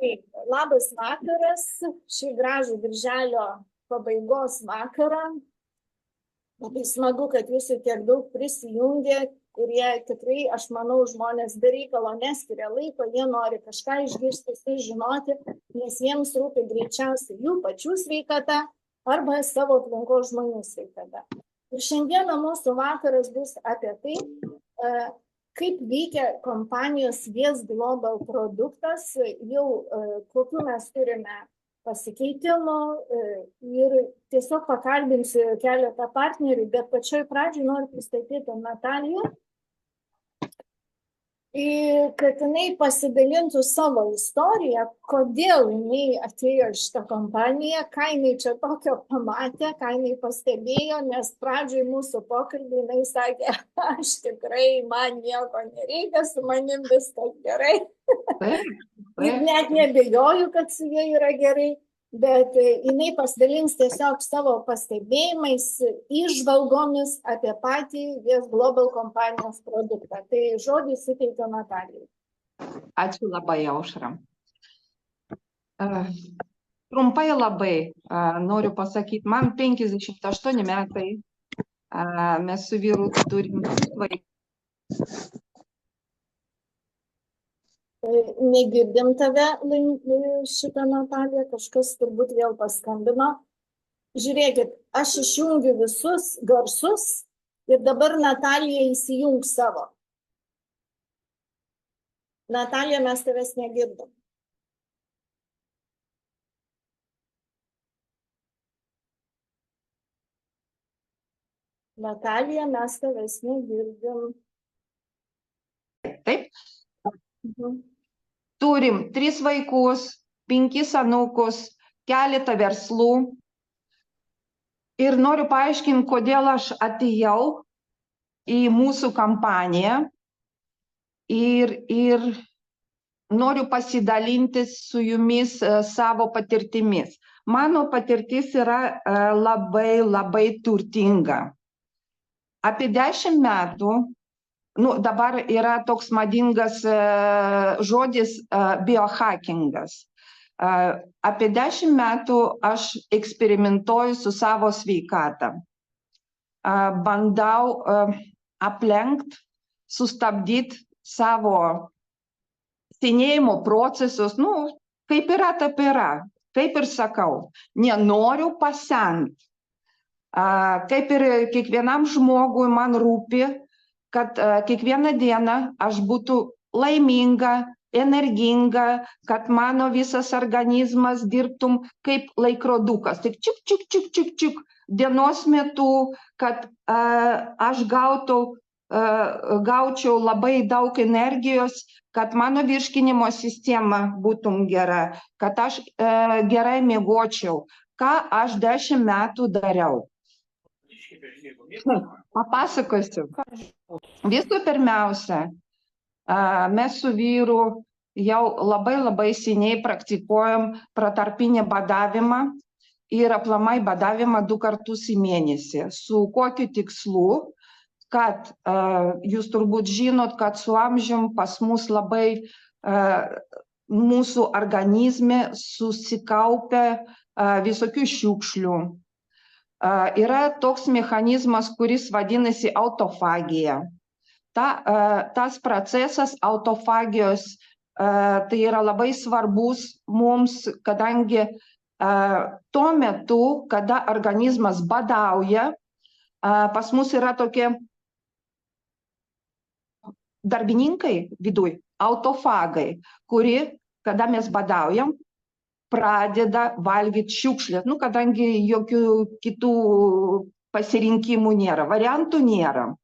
Taip, labas vakaras, šį gražų birželio pabaigos vakarą. Labai smagu, kad jūsų tiek daug prisijungė, kurie tikrai, aš manau, žmonės be reikalo neskiria laiko, jie nori kažką išgirsti, sužinoti, nes jiems rūpi greičiausiai jų pačių sveikata arba savo aplinkos žmonių sveikata. Ir šiandieną mūsų vakaras bus apie tai, kaip veikia kompanijos Yes Global produktas, jau kokiu mes turime pasikeitimų ir tiesiog pakalbinsiu keletą partnerių, bet pačioj pradžioj noriu pristatyti Nataliją, kad jinai pasidalintų savo istoriją, kodėl jinai atėjo į šitą kompaniją, ką jinai čia tokio pamatė, ką jinai pastebėjo, nes pradžioj mūsų pokalbį jinai sakė, aš tikrai, man nieko nereikia, su manim viskas gerai. Ir net nebejoju, kad su jie yra gerai, bet jinai pasidalins tiesiog savo pastebėjimais, įžvalgomis apie patį Yes Global kompanijos produktą. Tai žodį suteikiu Natalijai. Ačiū labai, Aušra. Trumpai labai noriu pasakyti, man 58 metai, mes su vyru turim vaikus. Negirdim tave, šitą Nataliją, kažkas turbūt vėl paskambino. Žiūrėkit, aš išjungiu visus garsus ir dabar Natalija įsijungs savo. Natalija, mes tavęs negirdim. Natalija, mes tavęs negirdim. Taip. Turim 3 vaikus, 5 anūkus, keletą verslų. Ir noriu paaiškinti, kodėl aš atėjau į mūsų kompaniją ir noriu pasidalinti su jumis savo patirtimis. Mano patirtis yra labai turtinga. Apie 10 metų, dabar yra toks madingas žodis biohackingas. Apie 10 metų aš eksperimentuoju su savo sveikata. Bandau aplenkti, sustabdyti savo senėjimo procesus. Kaip yra, taip yra. Kaip ir sakau, nenoriu pasent. Kaip ir kiekvienam žmogui man rūpi, kad kiekvieną dieną aš būtų laiminga, energinga, kad mano visas organizmas dirbtum kaip laikrodukas. Tik čiuk, dienos metu, kad aš gaučiau labai daug energijos, kad mano virškinimo sistema būtum gera, kad aš gerai miegočiau. Ką aš 10 metų dariau? Papasakosiu. Visų pirmiausia, mes su vyru jau labai seniai praktikuojam protarpinį badavimą ir aplamai badavimą 2 kartus į mėnesį. Su kokiu tikslu, kad jūs turbūt žinot, kad su amžium pas mus labai mūsų organizme susikaupia visokių šiukšlių. Yra toks mechanizmas, kuris vadinasi autofagija. Tas procesas autofagijos tai yra labai svarbus mums, kadangi tuo metu, kada organizmas badauja, pas mus yra tokie darbininkai viduj, autofagai, kuri, kada mes badaujam, pradeda valgyti šiukšlės, kadangi jokių kitų pasirinkimų nėra, variantų nėra.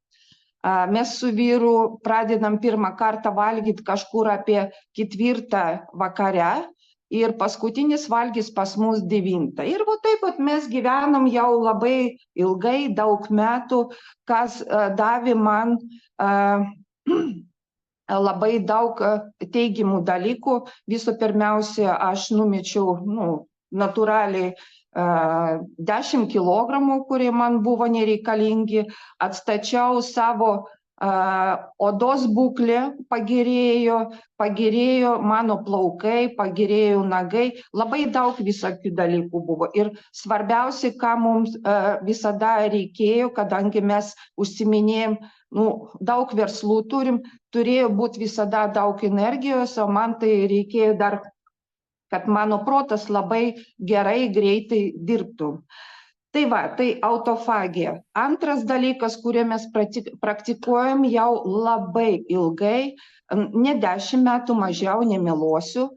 Mes su vyru pradedam pirmą kartą valgyti kažkur apie 4 vakare ir paskutinis valgys pas mus 9. Ir taip mes gyvenam jau labai ilgai, daug metų, kas davė man labai daug teigiamų dalykų. Visų pirmiausia, aš numečiau natūraliai 10 kilogramų, kurie man buvo nereikalingi, atstačiau savo odos būklė pagerėjo mano plaukai, pagerėjo nagai, labai daug visokių dalykų buvo. Ir svarbiausia, ką mums visada reikėjo, kadangi mes užsiminėjom, daug verslų turėjo būti visada daug energijos, o man tai reikėjo dar, kad mano protas labai gerai, greitai dirbtų. Tai va, tai autofagija. Antras dalykas, kurį mes praktikuojam jau labai ilgai, ne 10 metų, mažiau, nemeluosiu,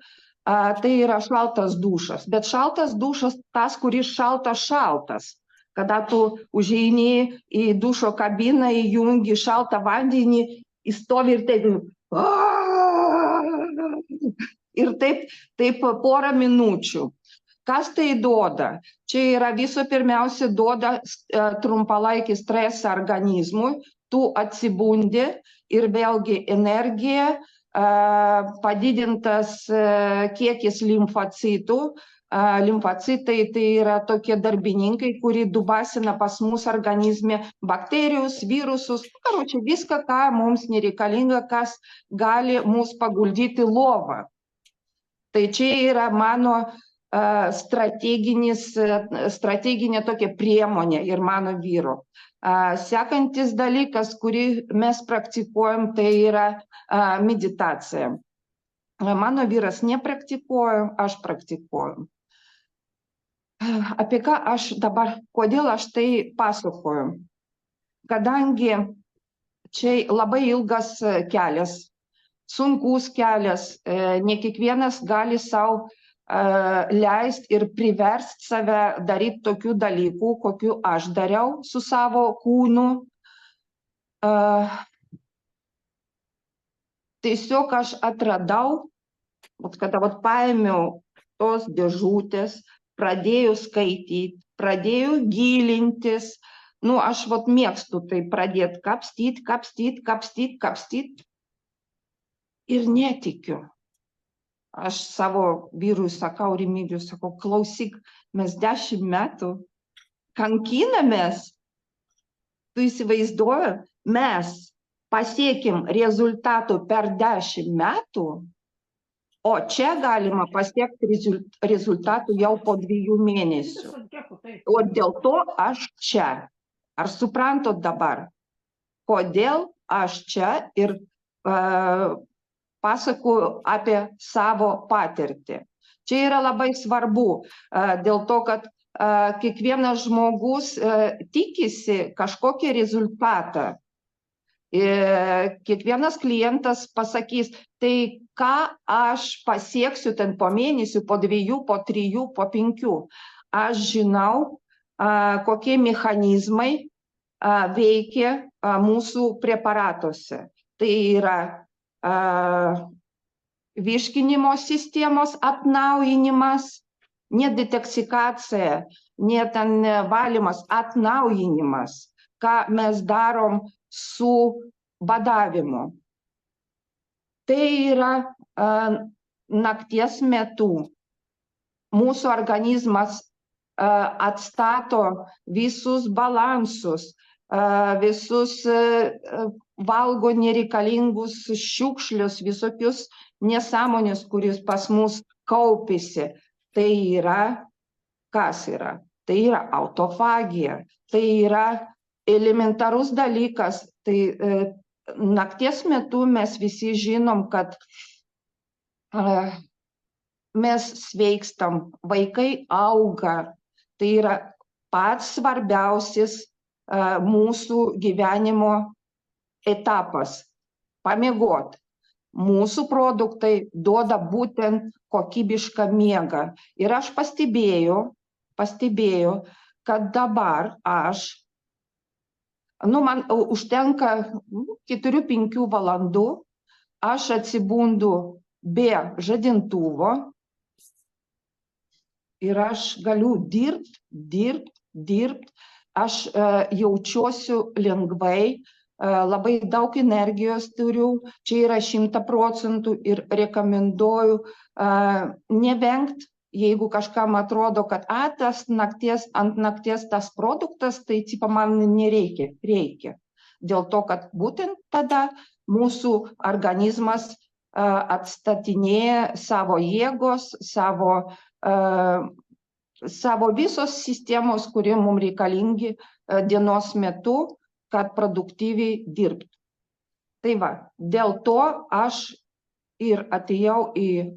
tai yra šaltas dušas. Bet šaltas dušas tas, kuris šaltas. Kada tu užeini į dušo kabiną, įjungi šaltą vandenį, įstovi ir taip. Ir taip porą minučių. Kas tai duoda? Čia yra visų pirmiausia duoda trumpalaikį stresą organizmui, tu atsibundi ir vėlgi energija, padidintas kiekis limfocitų. Limfocitai tai yra tokie darbininkai, kurie dubasina pas mus organizme bakterijus, virusus, viską, ką mums nereikalinga, kas gali mus paguldyti lovą. Tai čia yra mano strateginė tokia priemonė ir mano vyro. Sekantis dalykas, kurį mes praktikuojam, tai yra meditacija. Mano vyras nepraktikuoja, aš praktikuoju. Apie ką aš dabar, kodėl aš tai pasakoju? Kadangi čia labai ilgas kelias, sunkus kelias, ne kiekvienas gali sau leist ir priverst save daryti tokių dalykų, kokių aš dariau su savo kūnu. Tiesiog aš atradau, kada paėmiau tos dėžutės, pradėjau skaityti, pradėjau gilintis. Aš mėgstu tai pradėti kapstyt ir netikiu. Aš savo vyrui sakau, Remigijui sakau, klausyk, mes 10 metų kankinamės. Tu įsivaizduoji, mes pasiekėm rezultatų per 10 metų, o čia galima pasiekti rezultatų jau po 2 mėnesių. O dėl to aš čia. Ar suprantot dabar, kodėl aš čia ir pasakoju apie savo patirtį. Čia yra labai svarbu, dėl to, kad kiekvienas žmogus tikisi kažkokį rezultatą. Kiekvienas klientas pasakys, tai ką aš pasieksiu ten po mėnesių, po 2, po 3, po 5. Aš žinau, kokie mechanizmai veikia mūsų preparatuose. Tai yra virškinimo sistemos atnaujinimas, ne detoksikacija, ne ten valymas, atnaujinimas, ką mes darom su badavimu. Tai yra nakties metu. Mūsų organizmas atstato visus balansus, visus valgo nereikalingus šiukšlius, visokius nesąmonės, kuris pas mus kaupėsi. Tai yra, kas yra? Tai yra autofagija. Tai yra elementarus dalykas. Tai nakties metu mes visi žinom, kad mes sveikstam, vaikai auga. Tai yra pats svarbiausias mūsų gyvenimo etapas – pamiegot. Mūsų produktai duoda būtent kokybišką miegą. Ir aš pastebėjau, kad dabar man užtenka 4-5 valandų, aš atsibundu be žadintuvo ir aš galiu dirbt. Aš jaučiuosi lengvai, labai daug energijos turiu, čia yra 100% ir rekomenduoju nevengt, jeigu kažkam atrodo, kad ant nakties tas produktas, tai man nereikia. dėl to, kad būtent tada mūsų organizmas atstatinėja savo jėgos, savo visos sistemos, kurie mums reikalingi dienos metu, kad produktyviai dirbtų. Tai va, dėl to aš ir atėjau į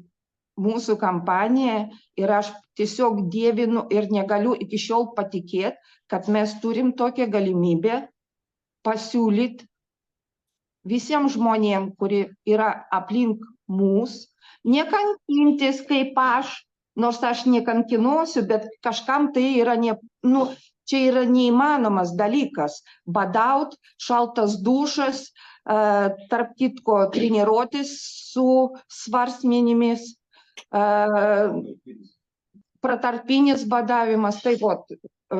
mūsų kampaniją ir aš tiesiog dievinu ir negaliu iki šiol patikėti, kad mes turim tokią galimybę pasiūlyti visiems žmonėms, kurie yra aplink mus, nekankintis kaip aš, nors aš nekankinuosiu, bet kažkam tai yra, čia yra neįmanomas dalykas. Badaut, šaltas dušas, tarp kitko treniruotis su svarstmenimis, pratarpinis badavimas, tai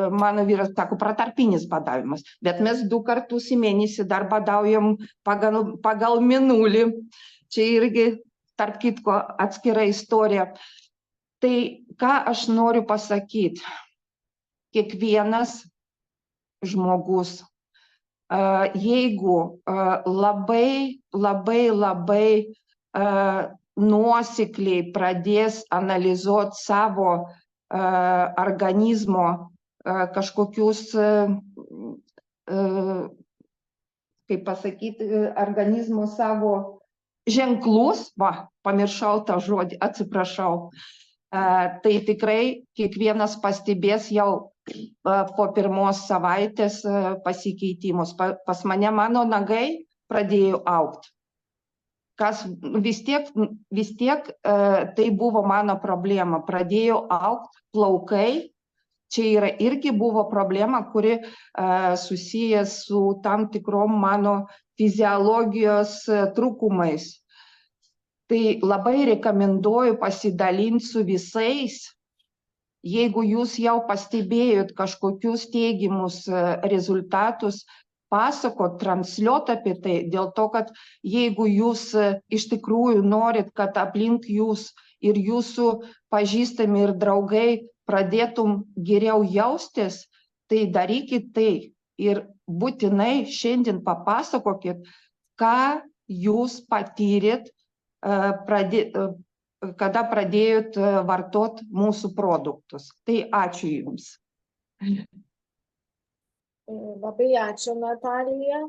mano vyras sako, pratarpinis badavimas, bet mes 2 kartus į mėnesį dar badaujam pagal minulį. Čia irgi, tarp kitko, atskira istorija. Tai ką aš noriu pasakyti, kiekvienas žmogus, jeigu labai nuosekliai pradės analizuoti savo organizmo kažkokius, kaip pasakyti, organizmo savo ženklus, pamiršau tą žodį, atsiprašau, tai tikrai kiekvienas pastebės jau po 1 savaitės pasikeitimus. Pas mane mano nagai pradėjo augti. Vis tiek tai buvo mano problema. Pradėjo augti plaukai. Čia irgi buvo problema, kuri susijęs su tam tikrom mano fiziologijos trūkumais. Tai labai rekomenduoju pasidalinti su visais. Jeigu jūs jau pastebėjot kažkokius teigiamus rezultatus, pasakot, transliuot apie tai, dėl to, kad jeigu jūs iš tikrųjų norit, kad aplink jūs ir jūsų pažįstami ir draugai pradėtum geriau jaustis, tai darykit tai ir būtinai šiandien papasakokit, ką jūs patyrėt, kada pradėjot vartot mūsų produktus. Tai ačiū Jums. Labai ačiū, Natalija.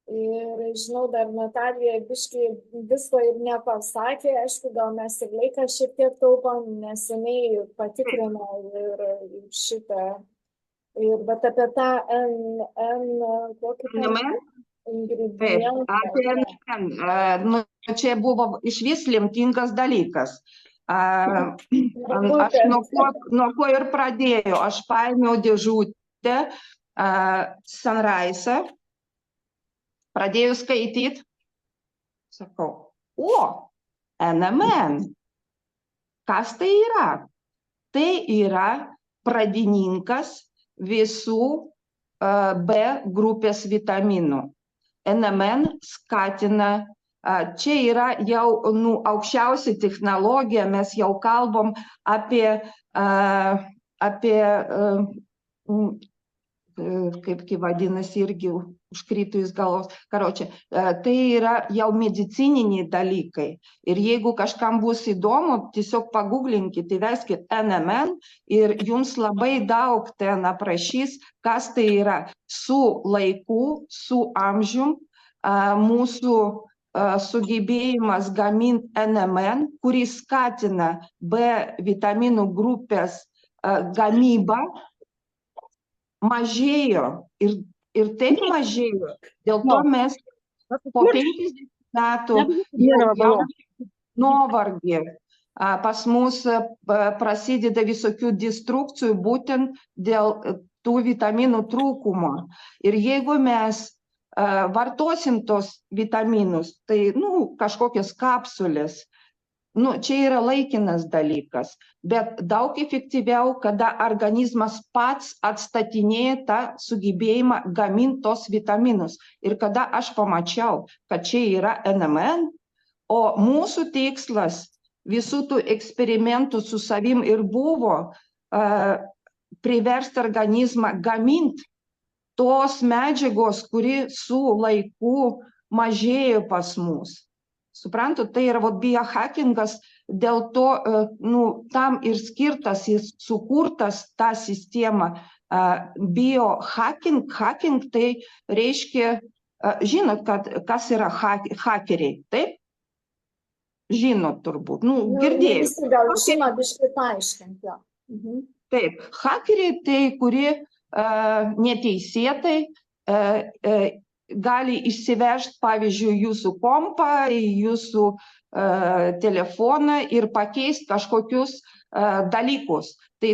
Ir žinau, dar Natalija biškai visko ir nepasakė. Aišku, gal mes ir laiką šiek tiek taupom, neseniai patikrinau ir šitą. Ir bet apie tą ingredientą. Čia buvo išvis lemtingas dalykas. Aš nuo ko ir pradėjau. Aš paėmiau dėžutę Sunrise, pradėjau skaityti, sakau, NMN, kas tai yra? Tai yra pradininkas visų B grupės vitaminų. NMN skatina, čia yra jau aukščiausia technologija, mes jau kalbam apie kaip vadinasi, irgi užkrito iš galvos. Karočią, tai yra jau medicininiai dalykai. Ir jeigu kažkam bus įdomu, tiesiog paguglinkit, įveskit NMN ir jums labai daug ten aprašys, kas tai yra. Su laiku, su amžium, mūsų sugebėjimas gaminti NMN, kuris skatina B vitaminų grupės gamybą, mažėjo ir taip mažėjo. Dėl to mes po 50 metų nuovargį. Pas mus prasideda visokių destrukcijų būtent dėl tų vitaminų trūkumo. Ir jeigu mes vartosim tos vitaminus, tai kažkokias kapsulės, čia yra laikinas dalykas, bet daug efektyviau, kada organizmas pats atstatinėja tą sugebėjimą gaminti tos vitaminus. Ir kada aš pamačiau, kad čia yra NMN, o mūsų tikslas visų tų eksperimentų su savim ir buvo priversti organizmą gaminti tos medžiagos, kuri su laiku mažėjo pas mus. Suprantu, tai yra biohackingas, dėl to tam ir skirtas, jis sukurtas tą sistemą. Biohacking, tai reiškia, žinot, kas yra hakeriai, taip? Žinot turbūt, girdėjau. Visi gal žino, biškai paaiškinti. Taip, hakeriai tai, kurie neteisėtai gali išsivežti, pavyzdžiui, jūsų kompą, jūsų telefoną ir pakeisti kažkokius dalykus. Tai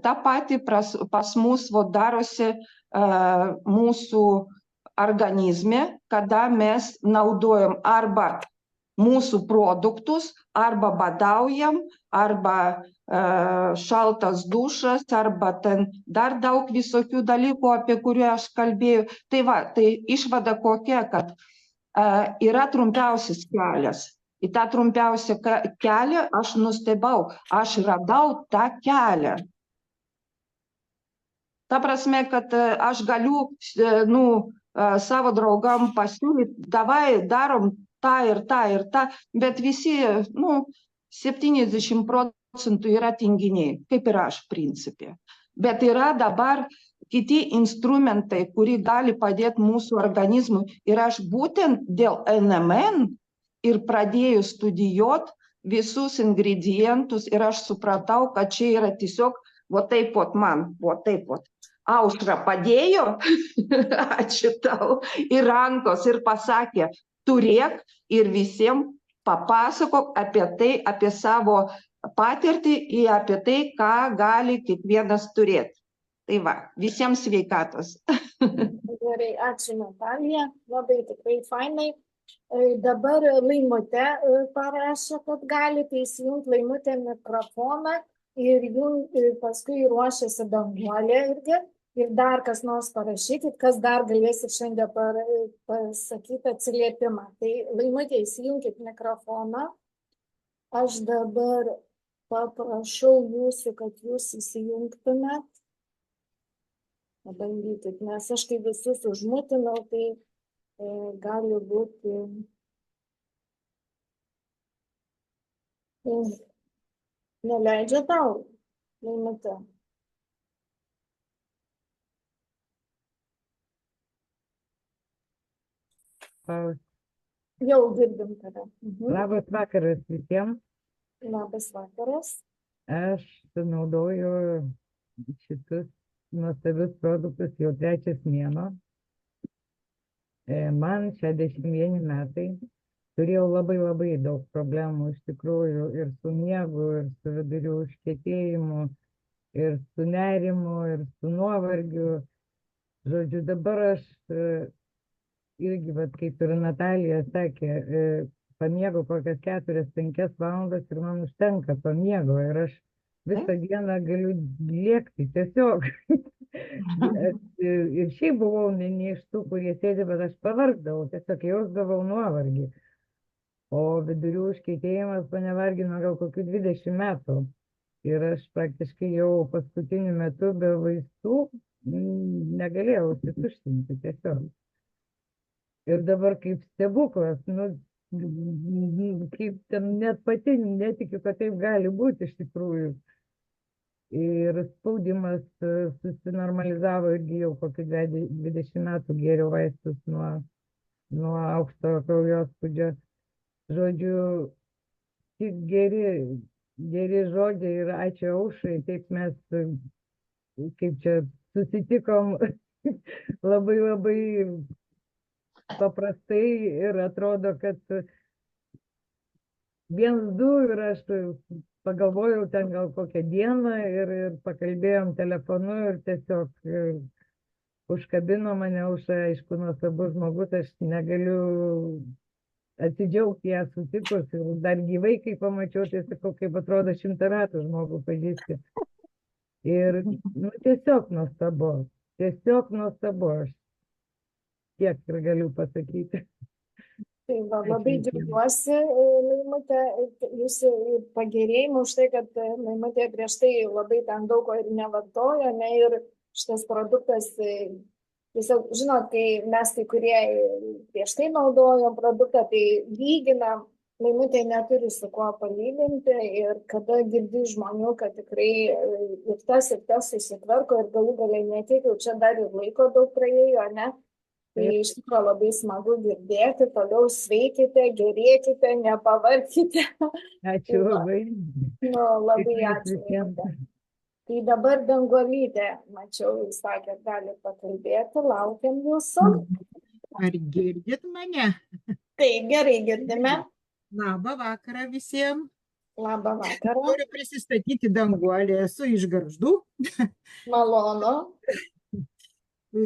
ta pati pas mus darosi mūsų organizme, kada mes naudojam arba mūsų produktus, arba badaujam, arba šaltas dušas, arba ten dar daug visokių dalykų, apie kuriuos aš kalbėjau. Tai išvada kokia, kad yra trumpiausias kelias. Į tą trumpiausią kelią aš nustebau, aš radau tą kelią. Ta prasme, kad aš galiu savo draugam pasiūlyti, davai darom tą ir tą, bet visi, 70% yra tinginiai, kaip ir aš principė. Bet yra dabar kiti instrumentai, kurie gali padėti mūsų organizmui. Ir aš būtent dėl NMN ir pradėjau studijuoti visus ingredientus ir aš supratau, kad čia yra tiesiog taip man, taip. Aušra padėjo, ačiū tau, į rankos ir pasakė, turėk ir visiems papasakok apie tai, apie savo patirtį ir apie tai, ką gali kiekvienas turėti. Tai va, visiems sveikatos. Gerai, ačiū Natalija, labai tikrai fainai. Dabar Laimutė parašė, kad galite įsijungti Laimutė mikrofoną ir paskui ruošiasi Danguolė irgi. Ir dar kas nors parašykit, kas dar galėsit šiandien pasakyti atsiliepimą. Tai Laimutė, įsijunkit mikrofoną. Aš dabar paprašau jūsų, kad jūs įsijungtumėt. Pabandykit, nes aš kai visus užmutinau, tai gali būti... Neleidžia tau, Laimutė. Jau girdim tave. Labas vakaras visiems. Labas vakaras. Aš naudoju šitus nuostabius produktus jau 3 mėnuo. Man 61 metai. Turėjau labai daug problemų iš tikrųjų ir su miegu, ir su vidurių užkietėjimu, ir su nerimu, ir su nuovargiu. Žodžiu, dabar aš irgi, kaip ir Natalija sakė, pamiegu kokias 4-5 valandas ir man užtenka pamiego ir aš visą dieną galiu lėkti tiesiog. Ir šiaip buvau ne iš tų, kurie sėdė, bet aš pavargdavau, tiesiog jausdavau nuovargį. O vidurių užkietėjimas mane vargino gal kokių 20 metų. Ir aš praktiškai jau paskutiniu metu be vaistų negalėjau užsituštinti tiesiog. Ir dabar kaip stebuklas, kaip ten net pati netikiu, kad taip gali būti iš tikrųjų. Ir spaudimas susinormalizavo irgi jau kokį 20 metų gėriau vaistus nuo aukšto kraujospūdžio. Žodžiu, tik geri žodžiai ir ačiū Aušrai, taip mes, kaip čia, susitikom labai paprastai ir atrodo, kad 1-2 ir aš pagalvojau ten gal kokią dieną ir pakalbėjom telefonu ir tiesiog užkabino mane Aušra, aišku, nuostabus žmogus, aš negaliu atsidžiaugti ją sutikus ir dar gyvai, kai pamačiau, tai sakau, kaip atrodo 100 metų žmogų pažįsti. Ir tiesiog nuostabu, aš tiek ir galiu pasakyti. Tai labai džiaugiuosi, Laimutė, jūsų pagerėjimu už tai, kad Laimutė prieš tai labai ten daug ko ir nevartojo, ir šitas produktas Tiesiog, žinot, kai mes kai kurie prieš tai naudojom produktą, tai lyginam, laimutė neturi su kuo palyginti ir kada girdi žmonių, kad tikrai ir tas susitvarko ir galų galiai ne tik, jau čia dar ir laiko daug praėjo, ne? Tai iš tikrųjų labai smagu girdėti, toliau sveikite, gerėkite, nepavarkite. Ačiū labai. Nu, labai Sėkmės ačiū. visiems. Tai dabar Danguolytė, mačiau, jūs sakėt, galite pakalbėti, laukiam jūsų. Ar girdit mane? Tai gerai girdime. Labą vakarą visiems. Labą vakarą. Noriu prisistatyti Danguolę, esu iš Gargždų. Malonu.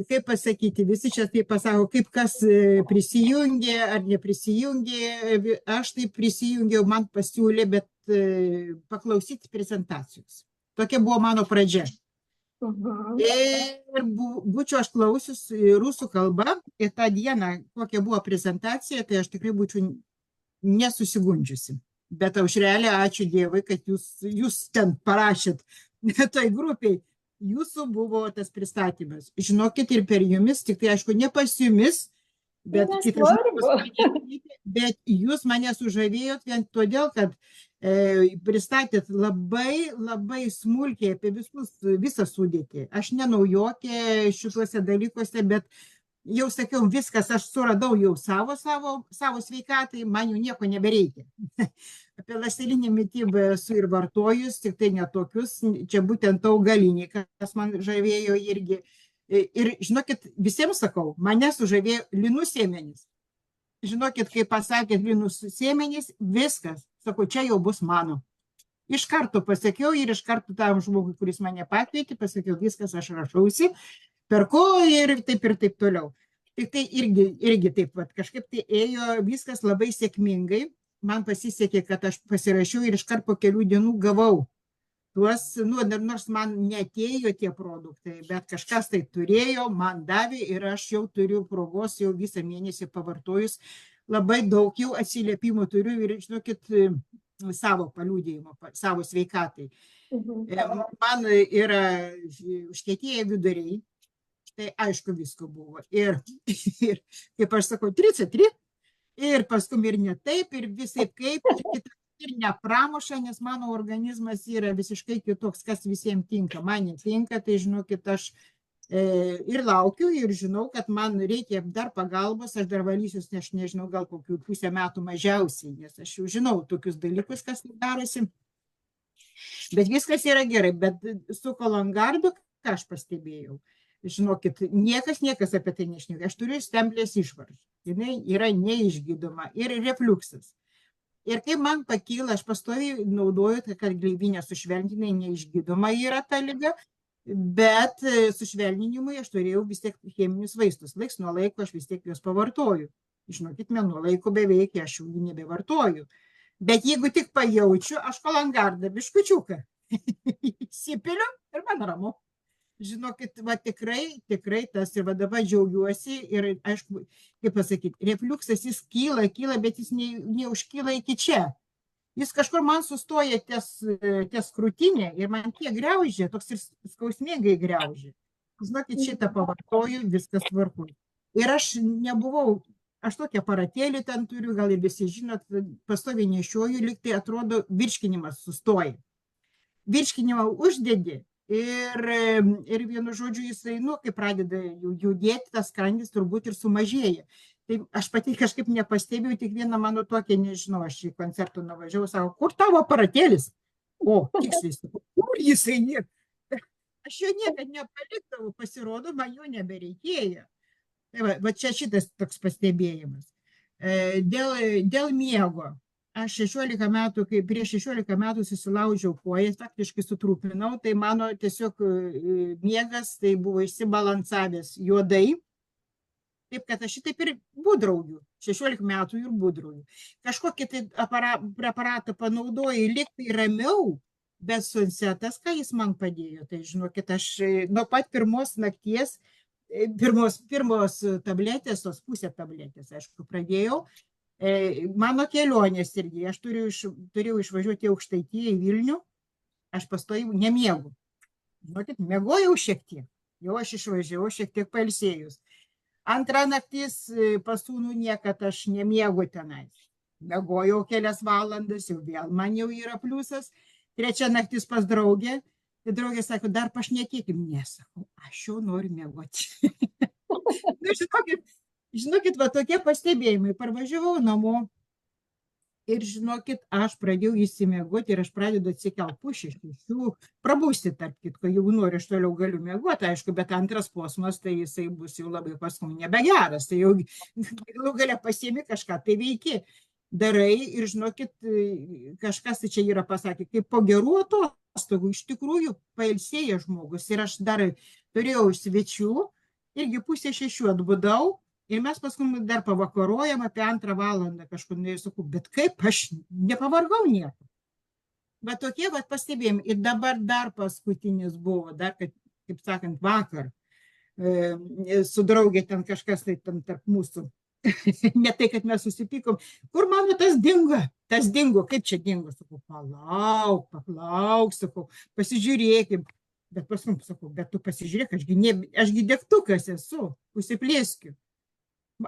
Kaip pasakyti, visi čia taip pasako, kaip kas prisijungė ar neprisijungė. Aš taip prisijungiau, man pasiūlė, bet paklausyti prezentacijos. Tokia buvo mano pradžia. Ir būčiau aš klausius rusų kalbą ir tą dieną, kokia buvo prezentacija, tai aš tikrai būčiau nesusigundžiusi. Bet aušrelė, ačiū Dievui, kad jūs ten parašėt toj grupiai. Jūsų buvo tas pristatymas. Žinokit, ir per jumis, tik tai aišku, ne pas jumis, bet kitas žmogus, bet jūs mane sužavėjot vien todėl, kad pristatėt labai, labai smulkiai apie visą sudėtį. Aš ne naujokė šituose dalykuose, bet jau sakiau, viskas, aš suradau jau savo sveikatai, man jau nieko nebereikia. Apie ląstelinę mitybą esu ir vartojus, tik tai netokius, čia būtent augalinį, kas man žavėjo irgi. Ir žinokit, visiems sakau, mane sužavėjo linų sėmenys. Žinokit, kai pasakėt linų sėmenys, viskas, sakau, čia jau bus mano. Iš karto pasakiau ir iš karto tam žmogui, kuris mane pakvietė, pasakiau, viskas, aš rašausi, perku ir taip toliau. Tik tai irgi taip pat, kažkaip tai ėjo viskas labai sėkmingai. Man pasisekė, kad aš pasirašiau ir iškart po kelių dienų gavau tuos, nors man neatėjo tie produktai, bet kažkas tai turėjo, man davė ir aš jau turiu progos, jau visą mėnesį pavartojus. Labai daug jau atsiliepimų turiu ir, žinokit, savo paliudėjimo, savo sveikatai. Man yra užkietėję viduriai, tai aišku visko buvo. Ir kaip aš sakau, 33. Ir paskui ir ne taip, ir visai kaip, ir nepramuša, nes mano organizmas yra visiškai kitoks, kas visiems tinka. Man netinka, tai žinokit, aš ir laukiu, ir žinau, kad man reikia dar pagalbos, aš dar valysius, aš nežinau, gal kokių pusę metų mažiausiai, nes aš jau žinau tokius dalykus, kas darosi. Bet viskas yra gerai, bet su Cologuardu, ką aš pastebėjau, žinokit, niekas apie tai nešneka. Aš turiu stemplės išvaržą. Jinai yra neišgydoma ir refliuksas. Ir kai man pakyla, aš pastoviai naudoju, kad gleivinė sušvelninimai neišgydoma yra ta liga, bet sušvelninimui aš turėjau vis tiek cheminius vaistus. Laiks nuo laiko aš vis tiek juos pavartoju. Žinokit, nuo laiko beveik aš jų nebevartoju. Bet jeigu tik pajaučiu, aš Cologuardą biškučiuką įsipiliu ir man ramu. Žinokit, va tikrai tas ir va dabar džiaugiuosi ir, aišku, kaip pasakyti, refliuksas jis kyla, bet jis neužkyla iki čia. Jis kažkur man sustoja ties krūtinė ir man tiek griaužia, toks ir skausmingai griaužia. Žinokit, šitą pavartoju, viskas tvarkoju. Ir aš nebuvau, aš tokį aparatėlį ten turiu, gal ir visi žinot, pastoviai nešioju, lyg tai atrodo virškinimas sustoja. Virškinimą uždedi. Ir vienu žodžiu jisai, kai pradeda judėti, tas skrandis turbūt ir sumažėja. Tai aš pati kažkaip nepastebėjau, tik vieną mano tokią, nežinau, aš į koncertą nuvažiavau, sako, kur tavo aparatėlis? O, tiksliai, kur jisai nėra? Aš jo niekad nepalikdavau, pasirodo, man jo nebereikėjo. Tai va čia šitas toks pastebėjimas. Dėl miego. Aš 16 metų, kai prieš 16 metų susilaužiau koją, faktiškai sutrūpinau, tai mano tiesiog miegas tai buvo išsibalansavęs juodai, taip kad aš šitaip ir būdrauju, 16 metų ir būdrauju. Kažkokį tai preparatą panaudoju, lyg tai ramiau, bet Sunsetas, ką jis man padėjo, tai žinokit, aš nuo pat pirmos nakties, pirmos tabletės, tos pusė tabletės, aišku, pradėjau. Mano kelionės irgi, aš turėjau išvažiuoti į Aukštaitiją, į Vilnių, aš pastoju nemiegu. Žinokit, miegojau šiek tiek, jau aš išvažiavau šiek tiek pailsėjus. Antra naktis pas sūnų niekad aš nemiegu tenai. Miegojau kelias valandas, jau vėl man jau yra pliusas. Trečia naktis pas draugę. Tai draugė sako, dar pašnekėkim. Nesakau, aš jau noriu miegoti. Nu, žinokit, va tokie pastebėjimai. Parvažiavau namo ir žinokit, aš pradėjau įsimiegoti ir aš pradedu atsikelt pusę šešių. Prabusti, tarp kitko, jeigu noriu, aš toliau galiu miegoti, aišku, bet antras posmas, tai jisai bus jau labai paskui nebegeras. Tai jau galų gale pasiemi kažką, tai veiki. Darai ir žinokit, kažkas tai čia yra pasakė, kaip po gerų atostogų iš tikrųjų pailsėja žmogus. Ir aš dar turėjau svečių, irgi pusę šešių atbudau ir mes paskui dar pavakarojam apie 2 valandą kažkur. Ir sakau, bet kaip aš nepavargau nieko. Bet tokie pastebėjimai. Ir dabar dar paskutinis buvo, dar, kaip sakant, vakar su draugė ten kažkas tai ten tarp mūsų. Ne tai, kad mes susipykom. Kur mano tas dingo? Tas dingo. Kaip čia dingo? Sakau, palauk, sakau, pasižiūrėkim. Bet paskui sakau, bet tu pasižiūrėk, ašgi degtukas esu, užsiplėskiu.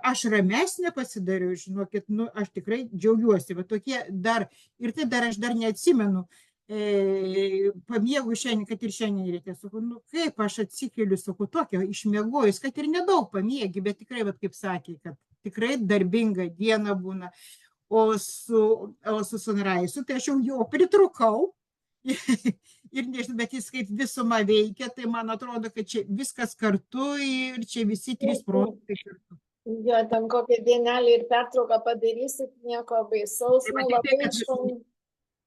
Aš ramesnė pasidariau, žinokit, nu, aš tikrai džiaugiuosi. Va tokie dar, ir tai dar aš dar neatsimenu, pamiegu šiandien, kad ir šiandien reikia. Sakau, nu kaip aš atsikeliu, sakau, tokia išmiegojus, kad ir nedaug pamiegi, bet tikrai, va, kaip sakė, kad tikrai darbinga diena būna. O su Sunraisu, tai aš jau pritrukau. Ir nežinau, bet jis kaip visuma veikia, tai man atrodo, kad čia viskas kartu ir čia visi 3 produktai kartu. Jo, ten kokią dienelį ir pertrauką padarysit, nieko baisaus. Tai labai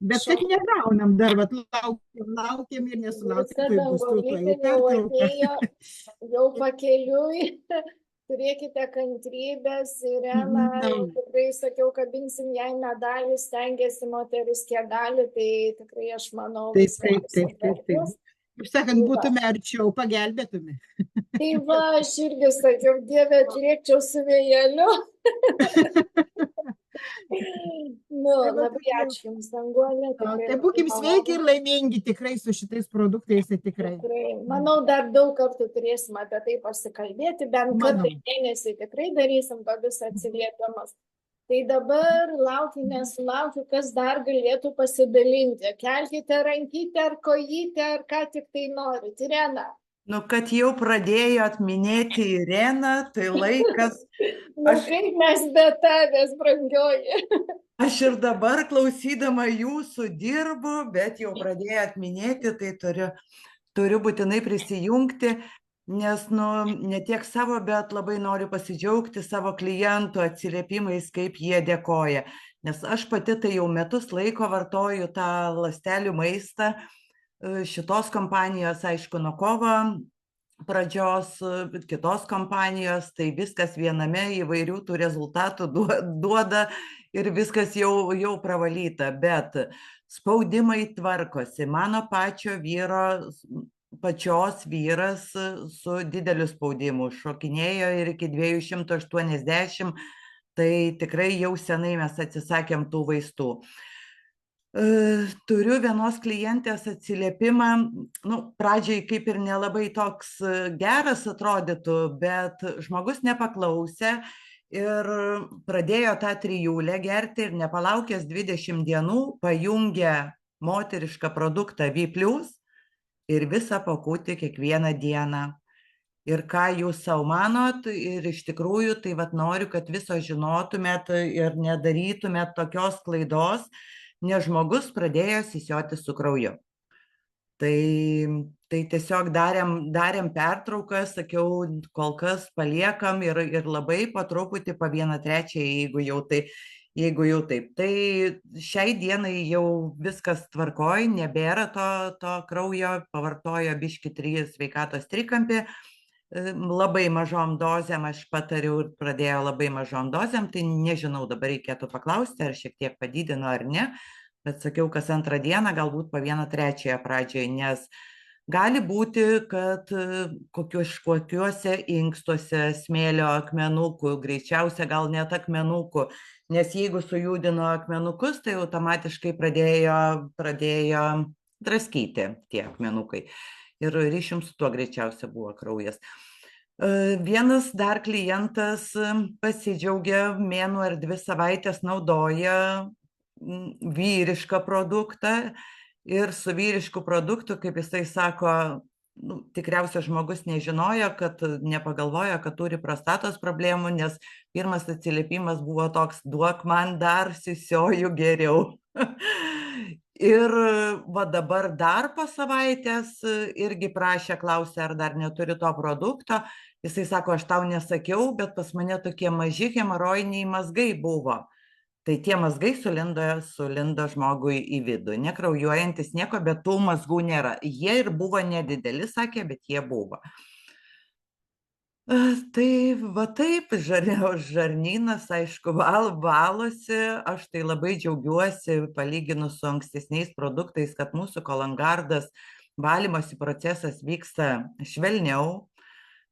bet kad negaunam dar, laukiam ir nesulaukiam. Jau pakeliui, turėkite kantrybės, Irena, tikrai sakiau, kabinsim jai medalį, stengiasi moteris kiek gali, tai tikrai aš manau. Taip. Kaip sakant, būtume arčiau, pagelbėtume. Tai va, aš irgi sakiau, Dieve, atlėkčiau su vėjeliu. Nu, labai ačiū Jums, Danguolė. Tai būkim sveiki ir laimingi tikrai su šitais produktais, tai tikrai. Manau, dar daug kartų turėsim apie tai pasikalbėti, bent kartą į mėnesį tikrai darysim tokius atsiliepimus. Tai dabar laukiu, nesulaukiu, kas dar galėtų pasidalinti. Kelkite rankytę ar kojytę, ar ką tik tai norit. Irena. Nu, kad jau pradėjot minėti Ireną, tai laikas. Kaip mes be tavęs, brangioji. Aš ir dabar klausydama jūsų dirbu, bet jau pradėjot minėti, tai turiu būtinai prisijungti. Nes, ne tiek savo, bet labai noriu pasidžiaugti savo klientų atsiliepimais, kaip jie dėkoja. Nes aš pati tai jau metus laiko vartoju tą ląstelių maistą šitos kompanijos, aišku, nuo kovo pradžios, kitos kompanijos, tai viskas viename įvairių tų rezultatų duoda ir viskas jau pravalyta. Bet spaudimai tvarkosi. Mano pačios vyras su dideliu spaudimu šokinėjo ir iki 280, tai tikrai jau senai mes atsisakėm tų vaistų. Turiu vienos klientės atsiliepimą, pradžiai kaip ir nelabai toks geras atrodytų, bet žmogus nepaklausė ir pradėjo tą 3 gerti ir nepalaukęs 20 dienų pajungė moterišką produktą V+, ir visą pakutį kiekvieną dieną. Ir ką jūs savo manot, ir iš tikrųjų, tai noriu, kad viso žinotumėt ir nedarytumėt tokios klaidos, nes žmogus pradėjo sisioti su krauju. Tai tiesiog darėm pertrauką, sakiau, kol kas paliekam ir labai po truputį po 1/3, jeigu jau taip. Tai šiai dienai jau viskas tvarkoj, nebėra to kraujo, pavartojo biški 3 sveikatos trikampį, labai mažom dozėm, aš patariau ir pradėjo labai mažom dozėm, tai nežinau, dabar reikėtų paklausti, ar šiek tiek padidino ar ne, bet sakiau, kas 2 dieną, galbūt po 1/3 pradžioje, nes gali būti, kad kokiuose inkstuose smėlio akmenukų, greičiausia gal net akmenukų, nes jeigu sujudino akmenukus, tai automatiškai pradėjo draskyti tie akmenukai. ir ryšium su tuo greičiausia buvo kraujas. Vienas dar klientas pasidžiaugė, mėnuo ar 2 savaitės naudoja vyrišką produktą ir su vyrišku produktu, kaip jisai sako, tikriausiai žmogus nežinojo, nepagalvojo, kad turi prostatos problemų, nes pirmas atsiliepimas buvo toks: duok man dar, sisioju geriau. Ir va dabar dar po savaitės irgi prašė, klausė, ar dar neturi to produkto. Jisai sako, aš tau nesakiau, bet pas mane tokie maži hemorojiniai mazgai buvo. Tai tie mazgai sulindo žmogui į vidų, nekraujuojantis nieko, bet tų mazgų nėra. Jie ir buvo nedideli, sakė, bet jie buvo. Tai va taip, žarnynas, aišku, valosi. Aš tai labai džiaugiuosi, palyginus su ankstesniais produktais, kad mūsų Cologuard valymosi procesas vyksta švelniau.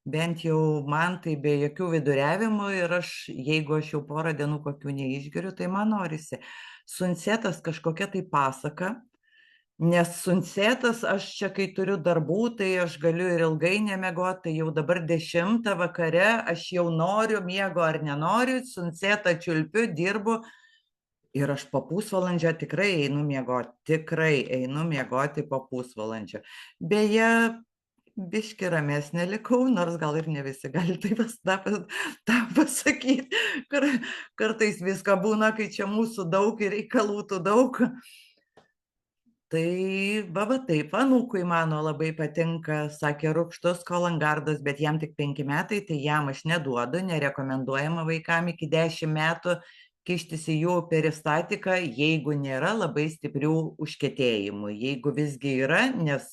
Bent jau man tai be jokių viduriavimų ir jeigu aš jau porą dienų kokių neišgeriu, tai man norisi. Suncetas kažkokia tai pasaka, nes suncetas, aš čia kai turiu darbų, tai aš galiu ir ilgai nemiegoti, tai jau dabar 10 vakare, aš jau noriu miego ar nenoriu, suncetą čiulpiu, dirbu ir aš po pusvalandžio tikrai einu miegoti po pusvalandžio. Beje, biški ramesnė likau, nors gal ir ne visi gali tą pasakyti. Kartais visko būna, kai čia mūsų daug ir reikalų tų daug. Tai va taip, anūkui mano labai patinka, sakė, rūgštus Cologuardas, bet jam tik 5 metai, tai jam aš neduodu, nerekomenduojama vaikam iki 10 metų kištis į jų peristatiką, jeigu nėra labai stiprių užkietėjimų. Jeigu visgi yra, nes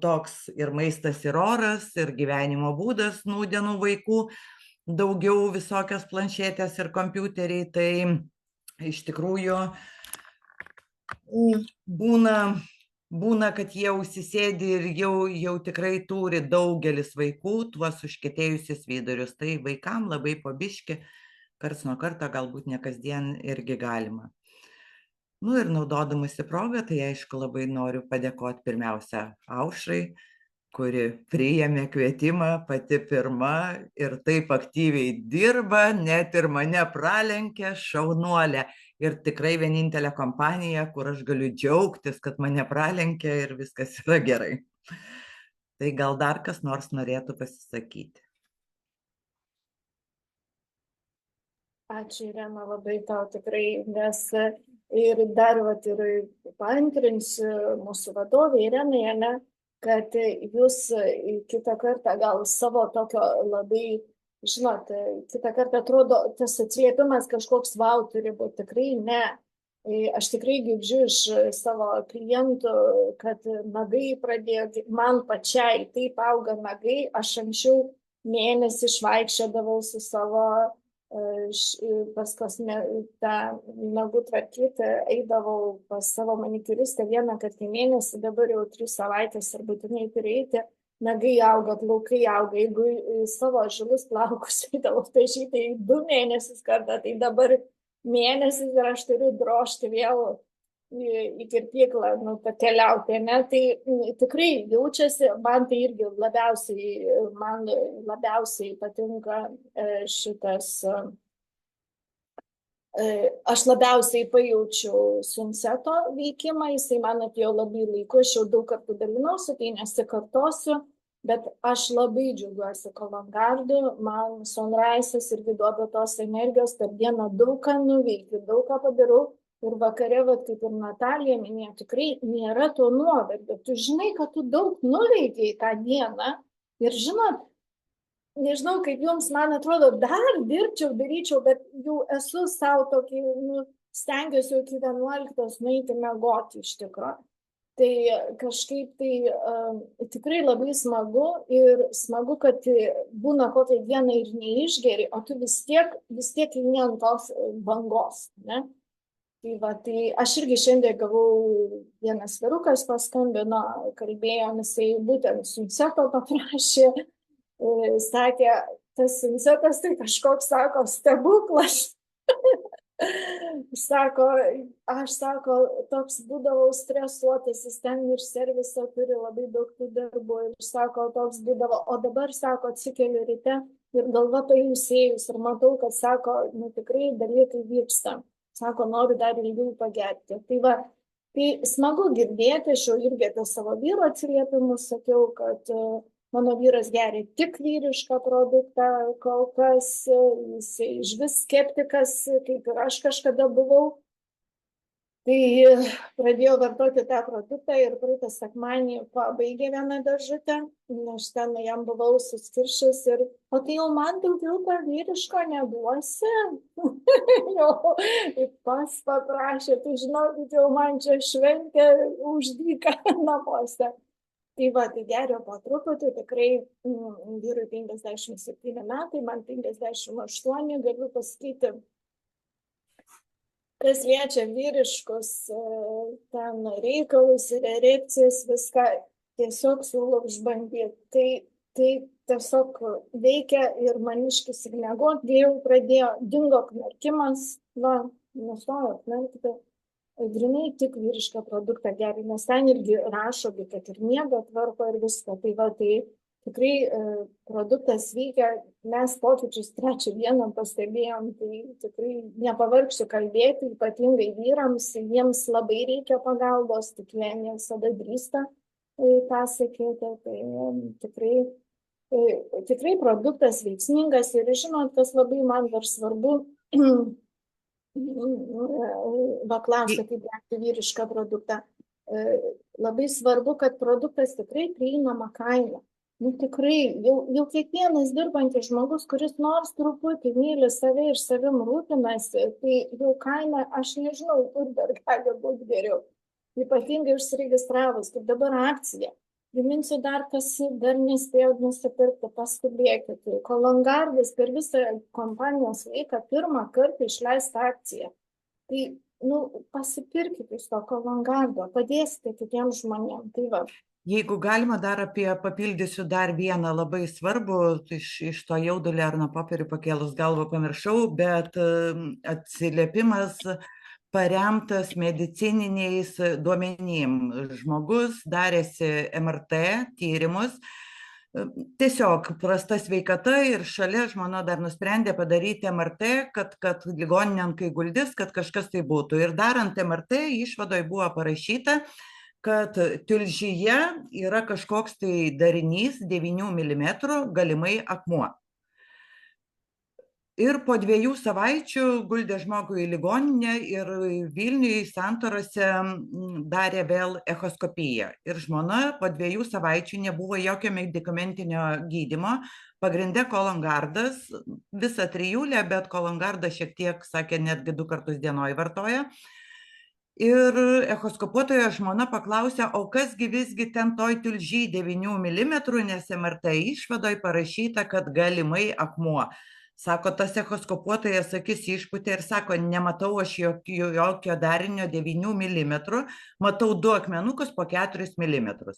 toks ir maistas, ir oras, ir gyvenimo būdas nūdienų vaikų, daugiau visokios planšetės ir kompiuteriai, tai iš tikrųjų būna, kad jie užsisėdi ir jau tikrai turi daugelis vaikų tuos užkietėjusius vidurius. Tai vaikam labai po biškį, karts nuo karto, galbūt ne kasdien irgi galima. Ir naudodamasi progą, tai aišku, labai noriu padėkoti pirmiausia Aušrai, kuri priėmė kvietimą pati pirma ir taip aktyviai dirba, net ir mane pralenkė, šaunuolė. Ir tikrai vienintelė kompanija, kur aš galiu džiaugtis, kad mane pralenkė ir viskas yra gerai. Tai gal dar kas nors norėtų pasisakyti. Ačiū, Irena, labai tau tikrai, nes ir dar ir paantrinsiu mūsų vadovė Irenai, kad jūs kitą kartą gal savo tokio labai, žinot, kitą kartą atrodo tas atsiliepimas kažkoks vau turi būti, tikrai ne. Aš tikrai girdžiu iš savo klientų, kad nagai pradėjo, man pačiai taip auga nagai, aš anksčiau mėnesį išvaikščiodavau su savo pas tą nagų tvarkyti, eidavau pas savo maniküristę 1 kartą į mėnesį, dabar jau 3 savaitės ir būtinai turiu eiti, nagai auga, plaukai auga, jeigu savo žilus plaukus eidavau tašyti 2 mėnesius kartą, tai dabar mėnesis ir aš turiu drožti vėl į kirpyklą, keliauti, tai tikrai jaučiasi, man tai irgi labiausiai patinka šitas, aš labiausiai pajaučiu sunceto veikimą, jisai man atėjo labai laiku, aš jau daug kartų dalinausi, tai nesikartosiu, bet aš labai džiaugiuosi Cologuardu, man Sunrise'as irgi duoda tos energijos, per dieną daug ką nuveikiu, daug ką padarau. Ir vakare, kaip ir Natalija minėjo, tikrai nėra to nuovargio. Tu žinai, kad tu daug nuveikiai tą dieną ir žinot, nežinau, kaip jums, man atrodo, dar dirbčiau, daryčiau, bet jau esu savo tokį, stengiuosi iki 11 nueiti miegoti iš tikrųjų. Tai kažkaip tai tikrai labai smagu ir smagu, kad būna kokią dieną ir neišgeri, o tu vis tiek eini ant tos bangos, ne? Tai aš irgi šiandien gavau, vienas vyrukas paskambino, kalbėjom, jisai būtent sunceto paprašė, sakė, tas suncetas tai kažkoks, sako, stebuklas. Sako, aš sako, toks būdavau stresuotas, jis ten ir serviso turi labai daug tų darbų ir sako, toks būdavo, o dabar sako, atsikeliu ryte ir galva pailsėjus ir matau, kad sako, nu tikrai dalykai vyksta. Sako, noriu dar ilgiau pagerti. Tai va, tai smagu girdėti, aš jau irgi apie savo vyro atsiliepimus sakiau, kad mano vyras geria tik vyrišką produktą, kol kas jis išvis skeptikas, kaip ir aš kažkada buvau. Tai pradėjau vartoti tą produktą ir praeitą sekmadienį pabaigė vieną dėžutę, nes ten jam buvau suskiršęs ir, o tai jau man daugiau to vyriško neduosi. Jau pas paprašė, tai žinokit, jau man čia šventė už dyką namuose. Tai va, tai geriau po truputį, tikrai vyrui 57 metai, man 58, galiu pasakyti, kas liečia vyriškus ten reikalus ir erekcijas, viską tiesiog siūlau išbandyti. Tai tiesiog veikia ir maniškis ir miegot, jau pradėjo, dingo knarkimas, va, nustojo knarkti. Grinai tik vyrišką produktą gerai, nes ten irgi rašo, kad ir miego tvarko ir viską. Tai va, tai tikrai produktas veikia, mes pokyčius 3 dieną pastebėjom, tai tikrai nepavargsiu kalbėti, ypatingai vyrams, jiems labai reikia pagalbos, tik jie ne visada drįsta tą sakyti. Tai tikrai produktas veiksmingas ir žinot, kas labai man dar svarbu, va klausia, kaip gerti vyrišką produktą. Labai svarbu, kad produktas tikrai prieinama kaina. Nu tikrai, jau kiekvienas dirbantis žmogus, kuris nors truputį myli save ir savim rūpinasi, tai jau kaina, aš nežinau, kur dar gali būti geriau. Ypatingai užsiregistravus, kaip dabar akcija. Priminsiu dar, kas dar nespėjo nusipirkti, paskubėkite. Tai Kolongardas per visą kompanijos laiką pirmą kartą išleista akcija. Tai, pasipirkite iš to Kolongardo, padėsite kitiems žmonėms. Tai va. Jeigu galima, dar papildysiu dar vieną labai svarbų, iš to jaudulio ar nuo popierių pakėlus galvą pamiršau, bet atsiliepimas paremtas medicininiais duomenim. Žmogus darėsi MRT tyrimus, tiesiog prasta sveikata ir šalia žmona dar nusprendė padaryti MRT, kad ligoninėn, kai guldys, kad kažkas tai būtų. Ir darant MRT išvadoje buvo parašyta, kad tulžyje yra kažkoks tai darinys 9 mm, galimai akmuo. Ir po 2 savaičių guldė žmogų į ligoninę ir Vilniuje Santarose darė vėl echoskopiją. Ir žmona po 2 savaičių nebuvo jokio medikamentinio gydymo, pagrinde Kolongardas, visa trijulė, bet Kolongardas šiek tiek, sakė, netgi 2 kartus dienoj vartoja. Ir echoskopuotojo žmona paklausė, o kasgi visgi ten toj tulžy 9 mm, nes MRT išvadoj parašyta, kad galimai akmuo. Sako, tas echoskopuotojas akis išpūtė ir sako, nematau aš jokio darinio 9 mm, matau 2 akmenukus po 4 mm.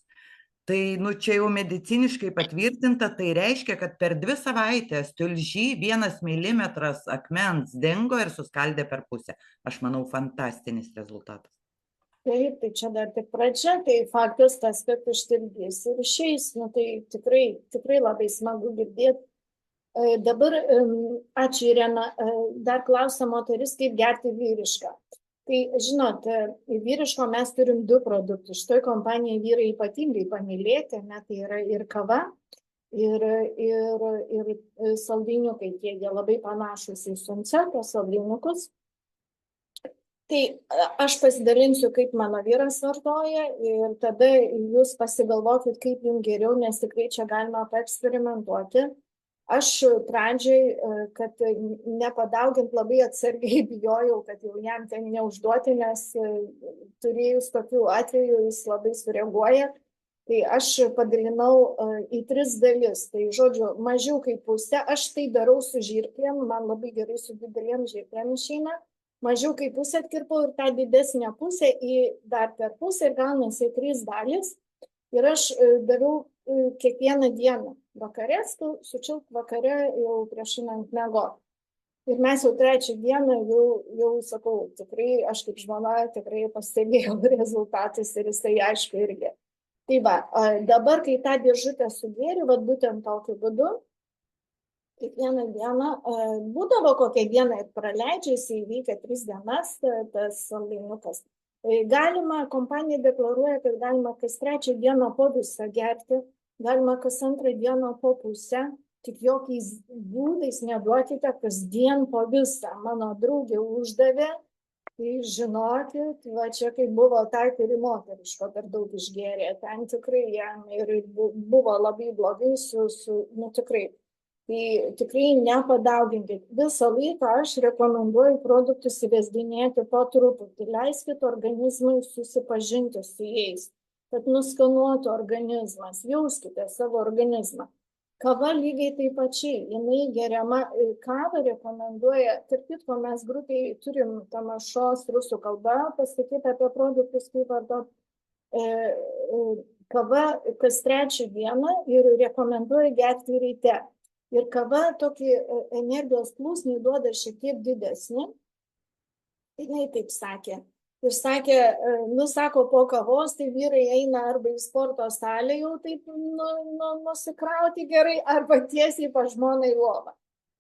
Tai čia jau mediciniškai patvirtinta, tai reiškia, kad per 2 savaitės tulžy 1 mm akmens dingo ir suskaldė per pusę. Aš manau, fantastinis rezultatas. Taip, tai čia dar tik pradžia, tai faktas tas, kad ištirgys ir išeis, tai tikrai labai smagu girdėti. Dabar, ačiū Irena, dar klausia moteris, kaip gerti vyrišką. Tai, žinot, vyriško mes turim 2 produktus. Šitoj kompanijai vyrai ypatingai pamylėti, tai yra ir kava, ir saldainiukai, jie labai panašus į Sunceto saldainiukus. Tai aš pasidalinsiu, kaip mano vyras vartoja ir tada jūs pasigalvokit, kaip jums geriau, nes tikrai čia galima paeksperimentuoti. Aš pradžiai, kad nepadaugint labai atsargiai bijojau, kad jau jam ten neužduoti, nes turėjus tokių atvejų jis labai sureaguoja. Tai aš padalinau į 3 dalis. Tai žodžiu, mažiau kaip pusę. Aš tai darau su žirklėm, man labai gerai su didelėm žirklėm išeina. Mažiau kaip pusę atkirpau ir tą didesnę pusę į dar per pusę ir gaunasi 3 dalis. Ir aš daviau kiekvieną dieną. Vakare, sučilp vakare jau prieš einant miegoti. Ir mes jau trečią dieną jau sakau, tikrai, aš kaip žmona tikrai pastebėjau rezultatus ir jisai aišku irgi. Tai va, dabar, kai tą dėžutę sugėriu, va būtent tokiu būdu, kiekvieną dieną, būdavo kokią dieną ir praleidžia, jisai įvykia 3 dienas, tas saldainiukas. Galima, kompanija deklaruoja, kad galima kas 3 dieną po visą gerti, galima kas 2 dieną po pusę, tik jokiais būdais neduokite kasdien po visą. Mano draugė uždavė, tai žinokit, va čia kaip buvo tai, kuri moteriško per daug išgėrė, ten tikrai jam ir buvo labai blogai nu tikrai. Tai tikrai nepadauginkit. Visą laiką aš rekomenduoju produktus įvesdinėti po truputį. Leiskit organizmui susipažinti su jais, kad nuskanuotų organizmas, jauskite savo organizmą. Kava lygiai taip pačiai, jinai geriama, kavą rekomenduoja, tarp kitko mes grupiai turim Tamašos rusų kalba pasakyti apie produktus, kaip vartot. Kava kas 3 dieną ir rekomenduoja gerti ryte. Ir kava tokį energijos plūsnį duoda šiek tiek didesnį. Jinai taip sakė. Ir sakė, sako, po kavos, tai vyrai eina arba į sporto salę jau taip nusikrauti gerai, arba tiesiai pas žmoną į lovą.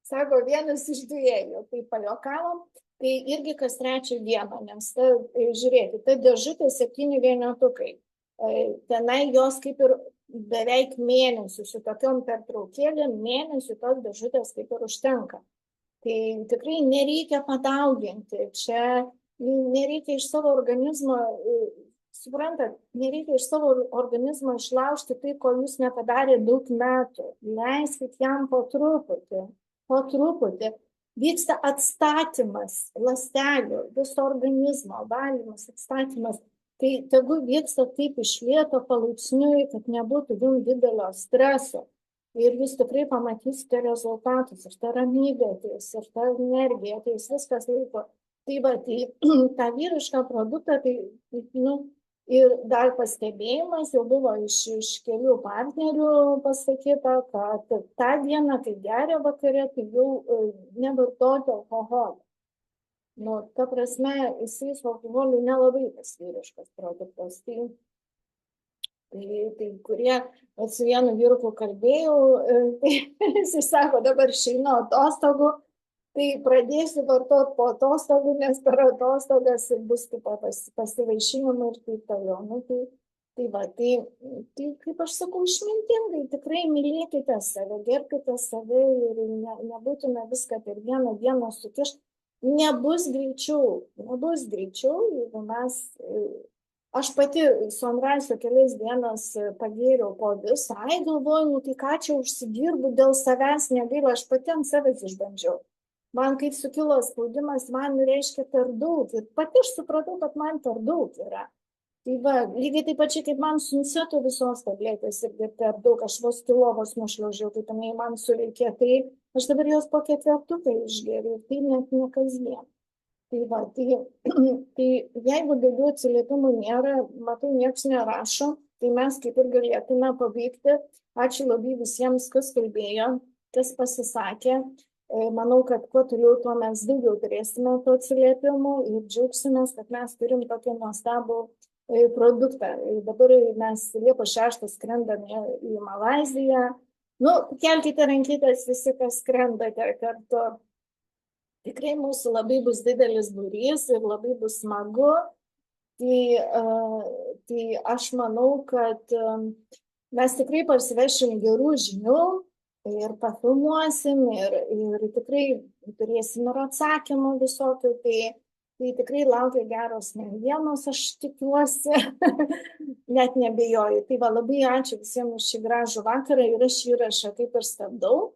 Sako, vienas iš 2, tai pajuokavom, tai irgi kas 3 dieną, nes žiūrėkite, ta dėžutė 7 vienetukai. Tenai jos kaip ir beveik mėnesių, su tokiom pertraukėlėm mėnesių tos dėžutės kaip ir užtenka. Tai tikrai nereikia padauginti, čia nereikia iš savo organizmo, suprantat, nereikia iš savo organizmo išlaužti tai, ko jūs nepadarė daug metų. Leiskit jam po truputį. Vyksta atstatymas ląstelių, viso organizmo, valymas, atstatymas. Tai tegu vyksta taip iš lėto palaipsniui, kad nebūtų jums didelio streso. Ir jūs tikrai pamatysite rezultatus. Ir ta ramybė ateis, ir ta energija ateis, viskas laiko. Tai va, tai tą vyrišką produktą, tai, ir dar pastebėjimas jau buvo iš kelių partnerių pasakyta, kad tą dieną, kai geria vakare, tai jau nevartoti alkoholį. Ta prasme, jisai su alkoholiu nelabai tas vyriškas produktas. Tai kurie su vienu vyruku kalbėjau, tai jisai sako, dabar išeinu atostogų, tai pradėsiu vartoti po atostogų, nes per atostogas bus tipo pasivaišinimai ir taip toliau. Tai kaip aš sakau, išmintingai, tikrai mylėkite save, gerbkite save ir nebūtume viską per vieną dieną sukišti. Nebus greičiau, jeigu mes... Aš pati Sunrise kelias dienas pagėriau po visą, galvoju, tai ką čia užsidirbu dėl savęs negaila, aš pati ant savęs išbandžiau. Man kaip sukilo spaudimas, man reiškia per daug. Ir pati aš supratau, kad man per daug yra. Tai va, lygiai taip pačiai, kaip man sunseto visos tabletės irgi per daug. Aš vos kilovos nušliaužiau, kaip jinai man sureikė. Tai aš dabar jos po 4 išgeriu. Tai net ne kasdien. Tai va, tai jeigu daugiau atsiliepimų nėra, matau, nieks nerašo, tai mes kaip ir galėtume paveikti. Ačiū labai visiems, kas kalbėjo, kas pasisakė. Manau, kad kuo toliau, tuo mes daugiau turėsime to atsiliepimų ir džiaugsimės, kad mes turim tokį nuostabų produktą. Dabar mes Liepos 6 skrendame į Malaiziją. Kelkite rankytes visi, kas skrendate kartu. Tikrai mūsų labai bus didelis būrys ir labai bus smagu. Tai aš manau, kad mes tikrai parsivešim gerų žinių. Ir pafilmuosim, ir tikrai turėsim ir atsakymų visokių, tai tikrai laukia geros naujienos, aš tikiuosi, net nebejoju. Tai va, labai ačiū visiems už šį gražų vakarą ir aš įrašą kaip ir stabdau.